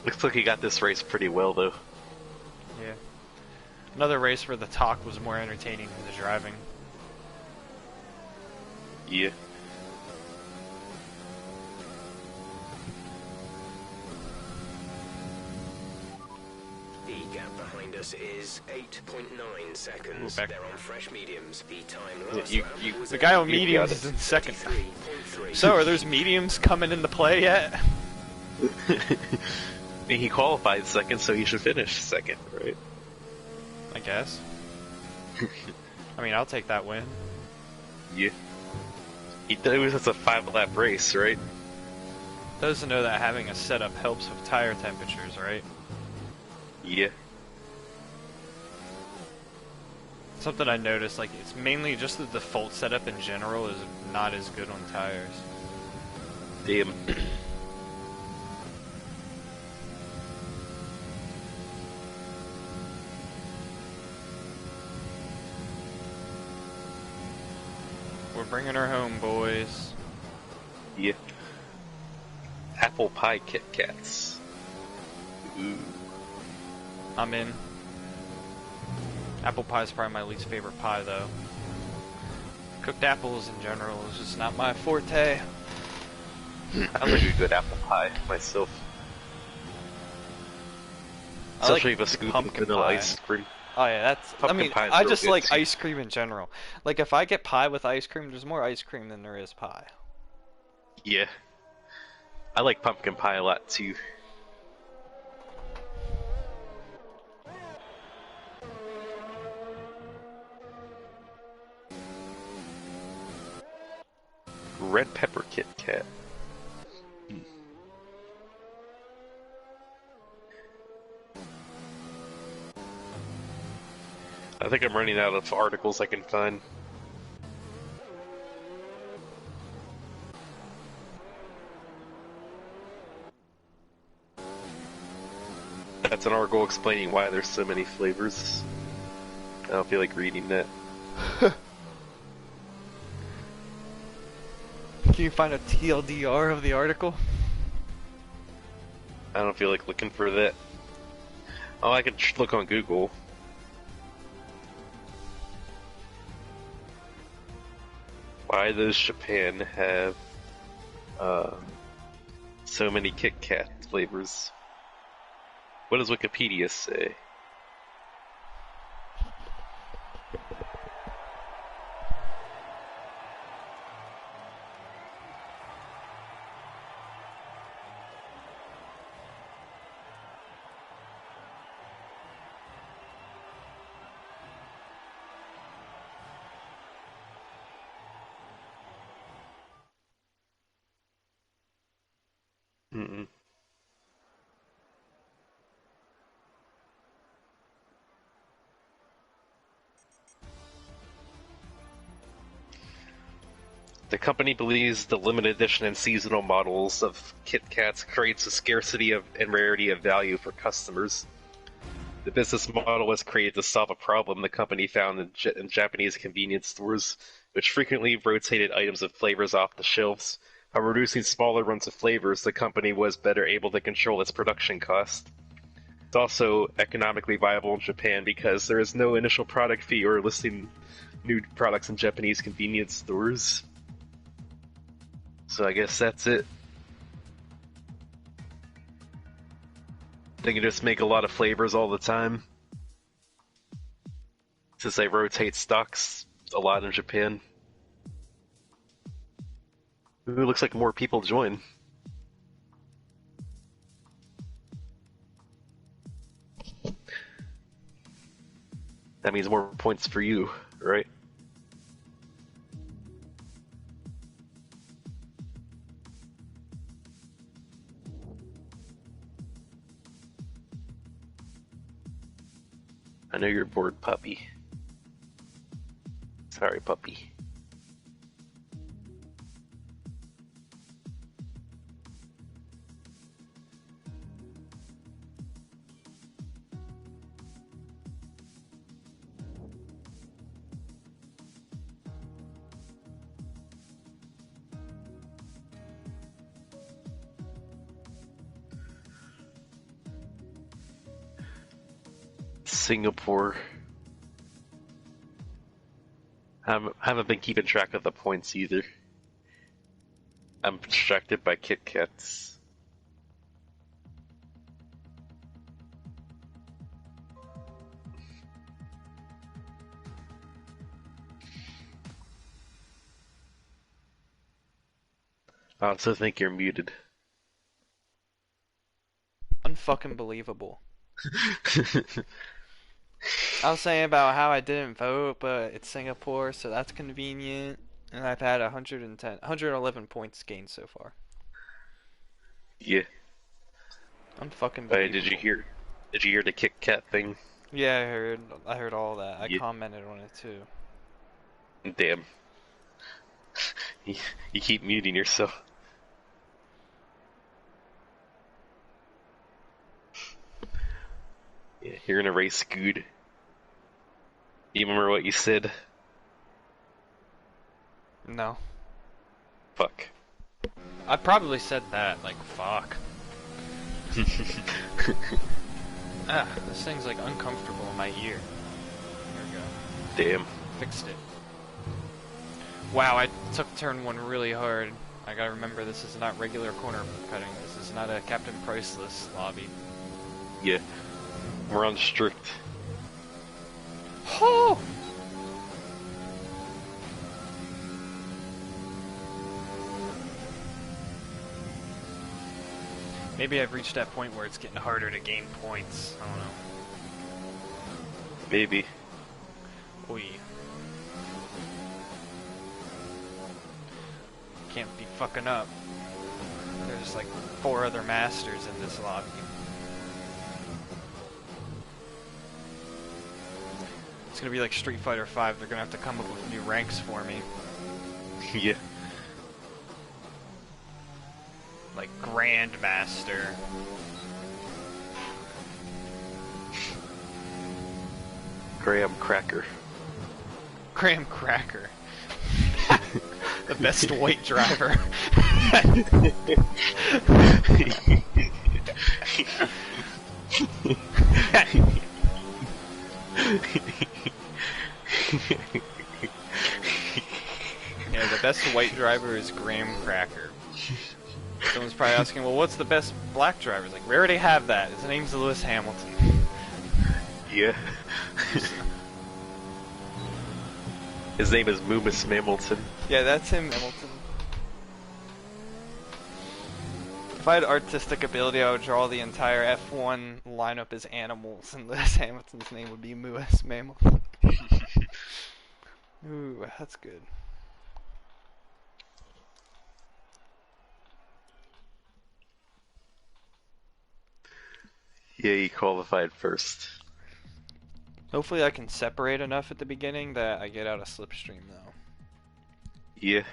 Looks like he got this race pretty well, though. Yeah. Another race where the talk was more entertaining than the driving. Yeah. The gap behind us is 8.9 seconds. Ooh, They're on fresh mediums. The time Yeah, last you- lap you- was The guy on You mediums got is it. in second. 33.3. So, are those mediums coming into play yet? He qualified second, so he should finish second, right? I guess. I mean, I'll take that win. Yeah. It was just a 5-lap race, right? Those who know that having a setup helps with tire temperatures, right? Yeah. Something I noticed, like, it's mainly just the default setup in general is not as good on tires. Damn. We're bringing her home, boys. Yeah. Apple pie Kit Kats. Ooh. I'm in. Apple pie is probably my least favorite pie, though. Cooked apples in general is just not my forte. I like a good apple pie myself. I like Especially if a scoop of pumpkin vanilla pie. ice cream. Oh yeah, that's. Pumpkin I mean, pie is I real just good, like too. ice cream in general. Like if I get pie with ice cream, there's more ice cream than there is pie. Yeah. I like pumpkin pie a lot too. Red pepper Kit Kat. I think I'm running out of articles I can find. That's an article explaining why there's so many flavors. I don't feel like reading that. Can you find a TLDR of the article? I don't feel like looking for that. Oh, I could look on Google. Why does Japan have so many Kit Kat flavors? What does Wikipedia say? Mm-mm. The company believes the limited edition and seasonal models of Kit Kats creates a scarcity of and rarity of value for customers. The business model was created to solve a problem the company found in Japanese convenience stores, which frequently rotated items of flavors off the shelves. By reducing smaller runs of flavors, the company was better able to control its production cost. It's also economically viable in Japan because there is no initial product fee or listing new products in Japanese convenience stores. So I guess that's it. They can just make a lot of flavors all the time. Since they rotate stocks a lot in Japan. Ooh, looks like more people join. That means more points for you, right? I know you're bored, puppy. Sorry, puppy. Singapore. I haven't been keeping track of the points either. I'm distracted by Kit Kats. I also think you're muted. Unfucking believable. I was saying about how I didn't vote, but it's Singapore, so that's convenient. And I've had 111 points gained so far. Yeah. Unfucking Hey, believable. did you hear the Kit Kat thing? Yeah, I heard all that. I Yeah. commented on it too. Damn. You keep muting yourself. Yeah, you're in a race, good. You remember what you said? No. Fuck. I probably said that, like, fuck. This thing's like uncomfortable in my ear. There we go. Damn. Fixed it. Wow, I took turn one really hard. I gotta remember this is not regular corner cutting. This is not a Captain Priceless lobby. Yeah. We're on strict. Oh! Maybe I've reached that point where it's getting harder to gain points. I don't know. Maybe. Oi. Can't be fucking up. There's like 4 other masters in this lobby. It's gonna be like Street Fighter 5. They're gonna have to come up with new ranks for me. Yeah. Like Grandmaster. Graham Cracker. Graham Cracker. The best white driver. Yeah, the best white driver is Graham Cracker. Someone's probably asking, well, what's the best black driver? It's like, we already have that. His name's Lewis Hamilton. Yeah. His name is Moomis Hamilton. Yeah, that's him, Hamilton. If I had artistic ability, I would draw the entire F1 lineup as animals, and Lewis Hamilton's name would be Lewis Hamilton. Ooh, that's good. Yeah, he qualified first. Hopefully I can separate enough at the beginning that I get out of slipstream, though. Yeah.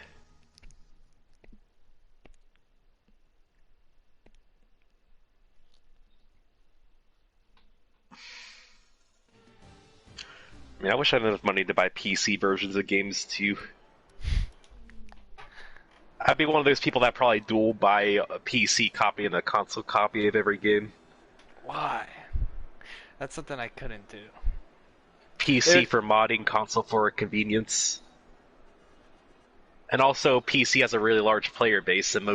I mean, I wish I had enough money to buy PC versions of games too. I'd be one of those people that probably dual buy a PC copy and a console copy of every game. Why? That's something I couldn't do. PC for modding, console for convenience. And also, PC has a really large player base, and a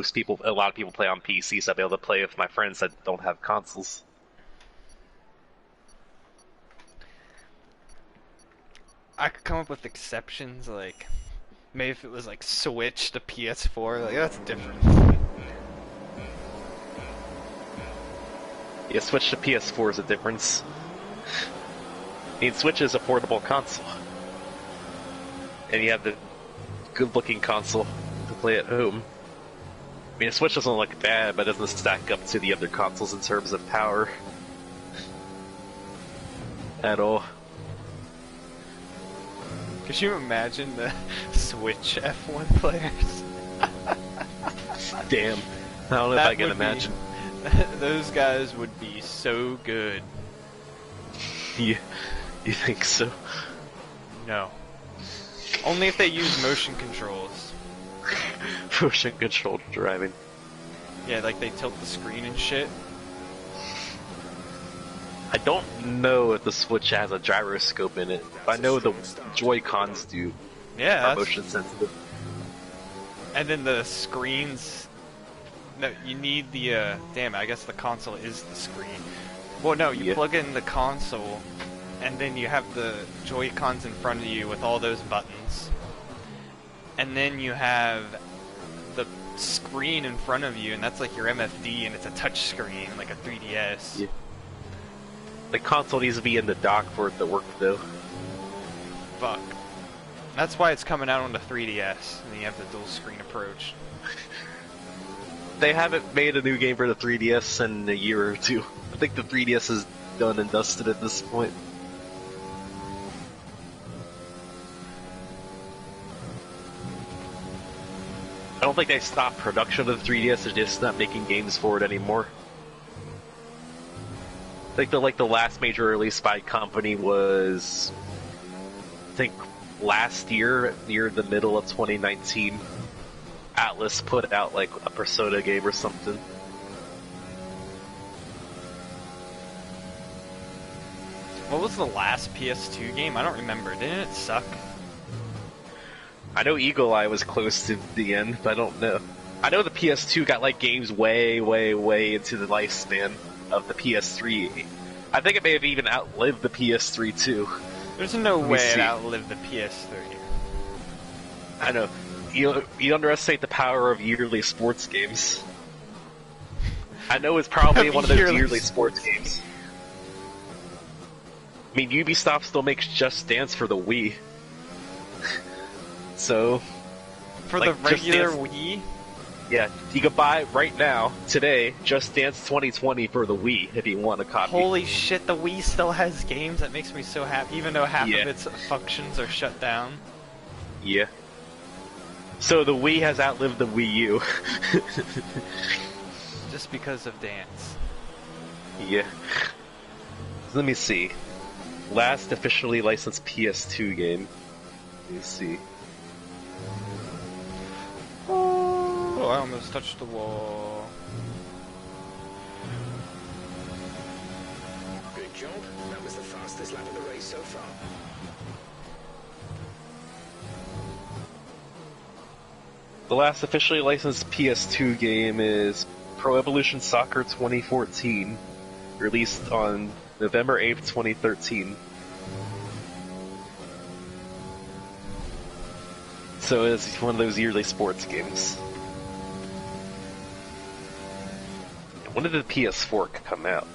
lot of people play on PC, so I'll be able to play with my friends that don't have consoles. I could come up with exceptions, like maybe if it was like Switch to PS4, like that's different. Yeah, Switch to PS4 is a difference. I mean, Switch is a portable console. And you have the good-looking console to play at home. I mean, the Switch doesn't look bad, but it doesn't stack up to the other consoles in terms of power. At all. Could you imagine the Switch F1 players? Damn. I don't know if I can imagine. Those guys would be so good. Yeah, you think so? No. Only if they use motion controls. Motion controlled driving. Yeah, like they tilt the screen and shit. I don't know if the Switch has a gyroscope in it. I know the Joy-Cons do. Yeah, are motion sensitive. And then the screens. No, you need the. Damn, I guess the console is the screen. Well, no, you plug in the console, and then you have the Joy-Cons in front of you with all those buttons. And then you have the screen in front of you, and that's like your MFD, and it's a touch screen, like a 3DS. Yeah. The console needs to be in the dock for it to work, though. Fuck. That's why it's coming out on the 3DS, and you have the dual screen approach. They haven't made a new game for the 3DS in a year or two. I think the 3DS is done and dusted at this point. I don't think they stopped production of the 3DS, they're just not making games for it anymore. I think the last major release by company was, I think, last year, near the middle of 2019. Atlas put out like a Persona game or something. What was the last PS2 game? I don't remember. Didn't it suck? I know Eagle Eye was close to the end, but I don't know. I know the PS2 got like games way, way, way into the lifespan of the PS3. I think it may have even outlived the PS3 too. There's no way it outlived the PS3. I know. You underestimate the power of yearly sports games. I know it's probably one of those Yearly yearly sports games. I mean, Ubisoft still makes Just Dance for the Wii. So, For like, the regular Just Dance- Wii? yeah, you could buy right now, today, Just Dance 2020 for the Wii if you want a copy. Holy shit, the Wii still has games? That makes me so happy, even though half Yeah. of its functions are shut down. Yeah. So the Wii has outlived the Wii U. Just because of dance. Yeah. Let me see. Last officially licensed PS2 game. Let me see. Oh, I almost touched the wall. Good job. That was the fastest lap of the race so far. The last officially licensed PS2 game is Pro Evolution Soccer 2014, released on November 8th, 2013. So it's one of those yearly sports games. When did the PS4 come out?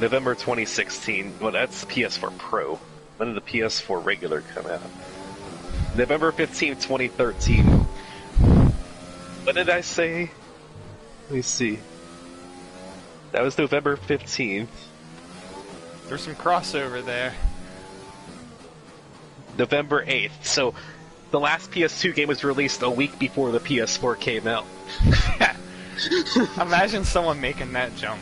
November 2016. Well, that's PS4 Pro. When did the PS4 regular come out? November 15th, 2013. What did I say? Let me see. That was November 15th. There's some crossover there. November 8th. So, the last PS2 game was released a week before the PS4 came out. Imagine someone making that jump.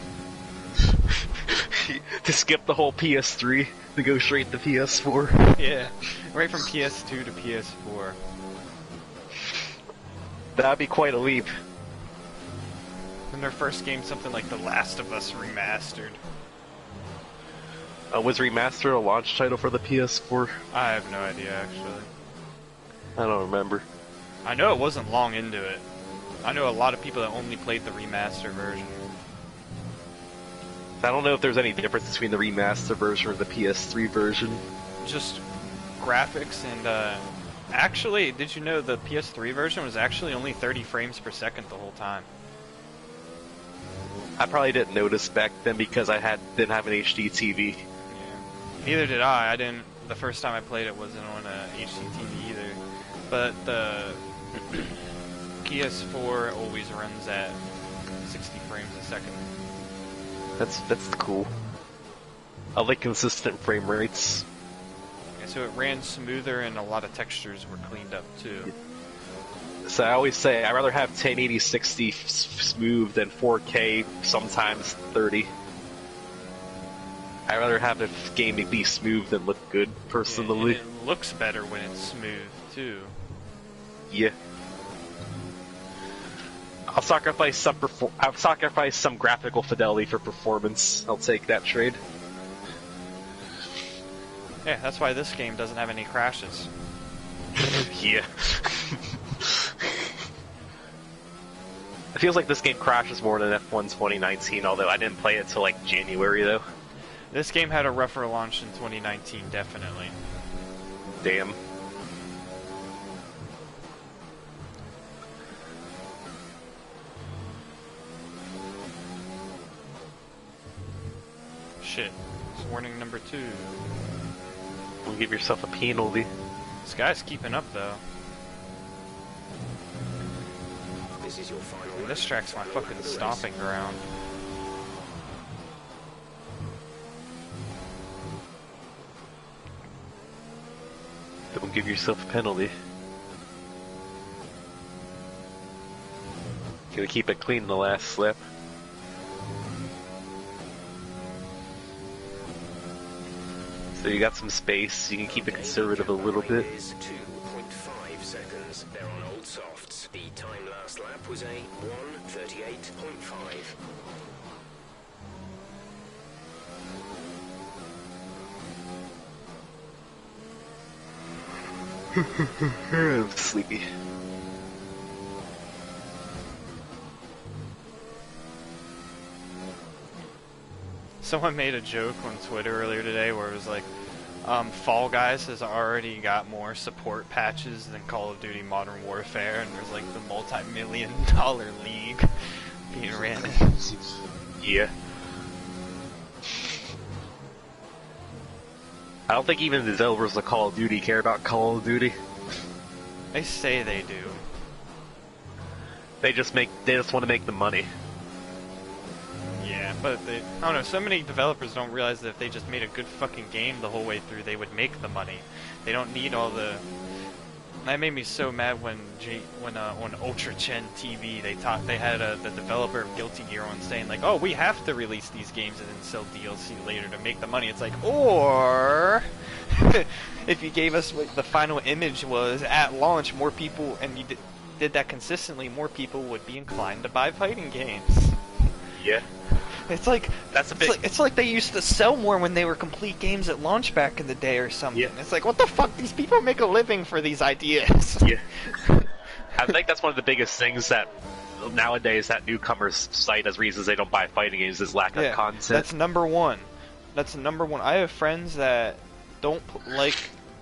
To skip the whole PS3 to go straight to PS4. Yeah, right from PS2 to PS4. That'd be quite a leap. And their first game, something like The Last of Us Remastered. Was Remastered a launch title for the PS4? I have no idea, actually. I don't remember. I know it wasn't long into it. I know a lot of people that only played the remaster version. I don't know if there's any difference between the remaster version or the PS3 version. Just graphics and, actually, did you know the PS3 version was actually only 30 frames per second the whole time? I probably didn't notice back then because I didn't have an HD TV. Yeah. Neither did I. I didn't. The first time I played it wasn't on a HD TV either. But the PS4 always runs at 60 frames a second. That's cool. I like consistent frame rates. Yeah, so it ran smoother and a lot of textures were cleaned up too. So I always say I'd rather have 1080 60 smooth than 4K sometimes 30. I'd rather have the game be smooth than look good, personally. Yeah, and it looks better when it's smooth too. Yeah. I'll sacrifice some graphical fidelity for performance. I'll take that trade. Yeah, that's why this game doesn't have any crashes. Yeah. It feels like this game crashes more than F1 2019, although I didn't play it till like January though. This game had a rougher launch in 2019, definitely. Damn. Shit. It's warning number 2. Don't give yourself a penalty. This guy's keeping up though. This is your final lap. This track's my fucking stomping ground. Don't give yourself a penalty. Gonna keep it clean the last slip. So you got some space, you can keep it conservative a little bit. Is 2.5 seconds. They're on old softs. The time last lap was a 1:38.5. I'm sleepy. Someone made a joke on Twitter earlier today where it was like, Fall Guys has already got more support patches than Call of Duty Modern Warfare, and there's like the multi-million-dollar league being ran. Yeah. I don't think even the developers of Call of Duty care about Call of Duty. They say they do. They just want to make the money. Yeah, but I don't know, so many developers don't realize that if they just made a good fucking game the whole way through, they would make the money. They don't need all the... That made me so mad when on Ultra Chen TV they had the developer of Guilty Gear on saying like, oh, we have to release these games and then sell DLC later to make the money. It's like, or if you gave us what the final image was at launch, more people, and you did that consistently, more people would be inclined to buy fighting games. Yeah. It's like That's a big... it's like they used to sell more when they were complete games at launch back in the day or something. Yeah. It's like, what the fuck? These people make a living for these ideas. Yeah. I think that's one of the biggest things that nowadays that newcomers cite as reasons they don't buy fighting games is lack of content. That's number one. That's number one. I have friends that don't like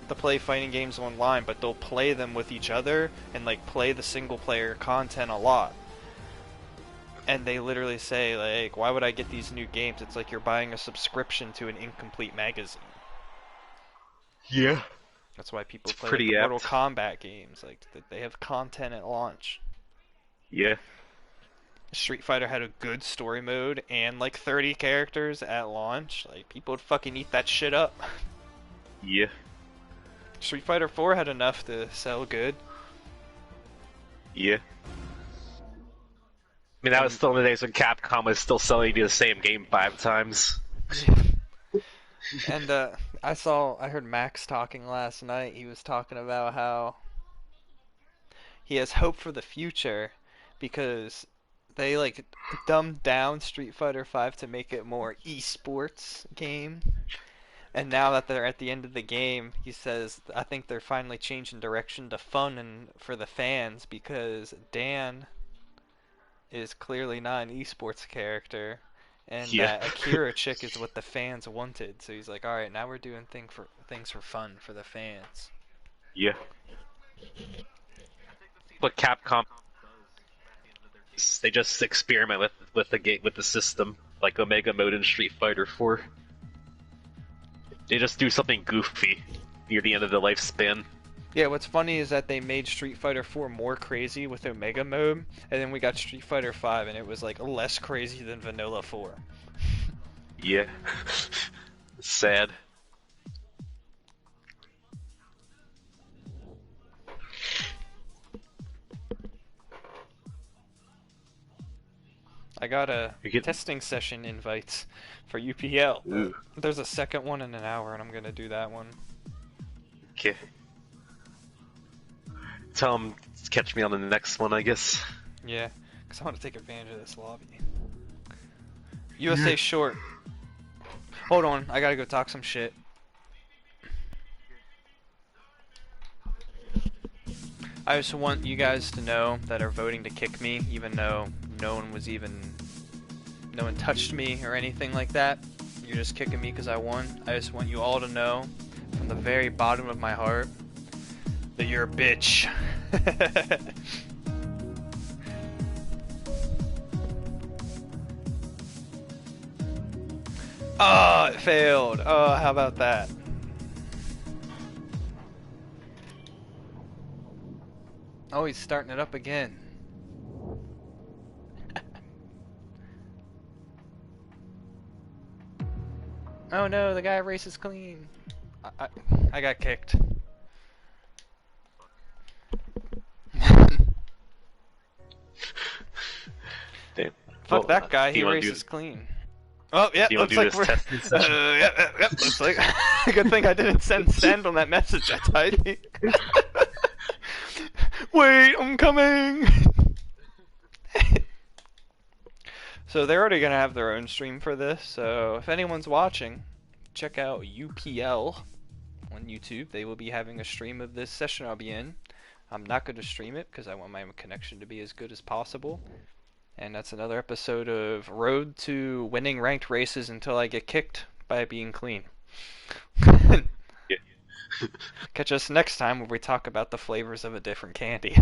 to play fighting games online, but they'll play them with each other and like play the single player content a lot. And they literally say, like, why would I get these new games? It's like you're buying a subscription to an incomplete magazine. Yeah. That's why people It's play pretty like, the Mortal apt. Kombat games. Like, they have content at launch. Yeah. Street Fighter had a good story mode and like 30 characters at launch. Like, people would fucking eat that shit up. Yeah. Street Fighter 4 had enough to sell good. Yeah. I mean, that was still in the days when Capcom was still selling you the same game 5 times. And I heard Max talking last night. He was talking about how he has hope for the future because they like dumbed down Street Fighter 5 to make it more esports game. And now that they're at the end of the game, he says, I think they're finally changing direction to fun and for the fans because Dan is clearly not an esports character, and that Akira chick is what the fans wanted. So he's like, all right, now we're doing things for fun for the fans. Yeah. But Capcom, they just experiment with the system, like Omega Mode in Street Fighter 4. They just do something goofy near the end of the lifespan. Yeah, what's funny is that they made Street Fighter 4 more crazy with Omega Mode, and then we got Street Fighter 5, and it was like less crazy than Vanilla 4. Yeah. Sad. I got a testing session invites for UPL. Ooh. There's a second one in an hour, and I'm gonna do that one. Okay. Tell them to catch me on the next one, I guess. Yeah, because I want to take advantage of this lobby. USA short. Hold on, I gotta go talk some shit. I just want you guys to know that are voting to kick me, even though no one touched me or anything like that. You're just kicking me because I won. I just want you all to know, from the very bottom of my heart, that you're a bitch. Oh, it failed. Oh, how about that? Oh, he's starting it up again. Oh no, the guy races clean. I got kicked. Damn. Fuck that guy, he do you wanna races clean. Oh, yeah, Do you want looks to do like this we're... testing session? Yep, looks like... Good thing I didn't send on that message I typed. Wait, I'm coming! So they're already gonna have their own stream for this, so if anyone's watching, check out UPL on YouTube. They will be having a stream of this session I'll be in. I'm not going to stream it because I want my connection to be as good as possible. And that's another episode of Road to Winning Ranked Races until I get kicked by being clean. Catch us next time where we talk about the flavors of a different candy.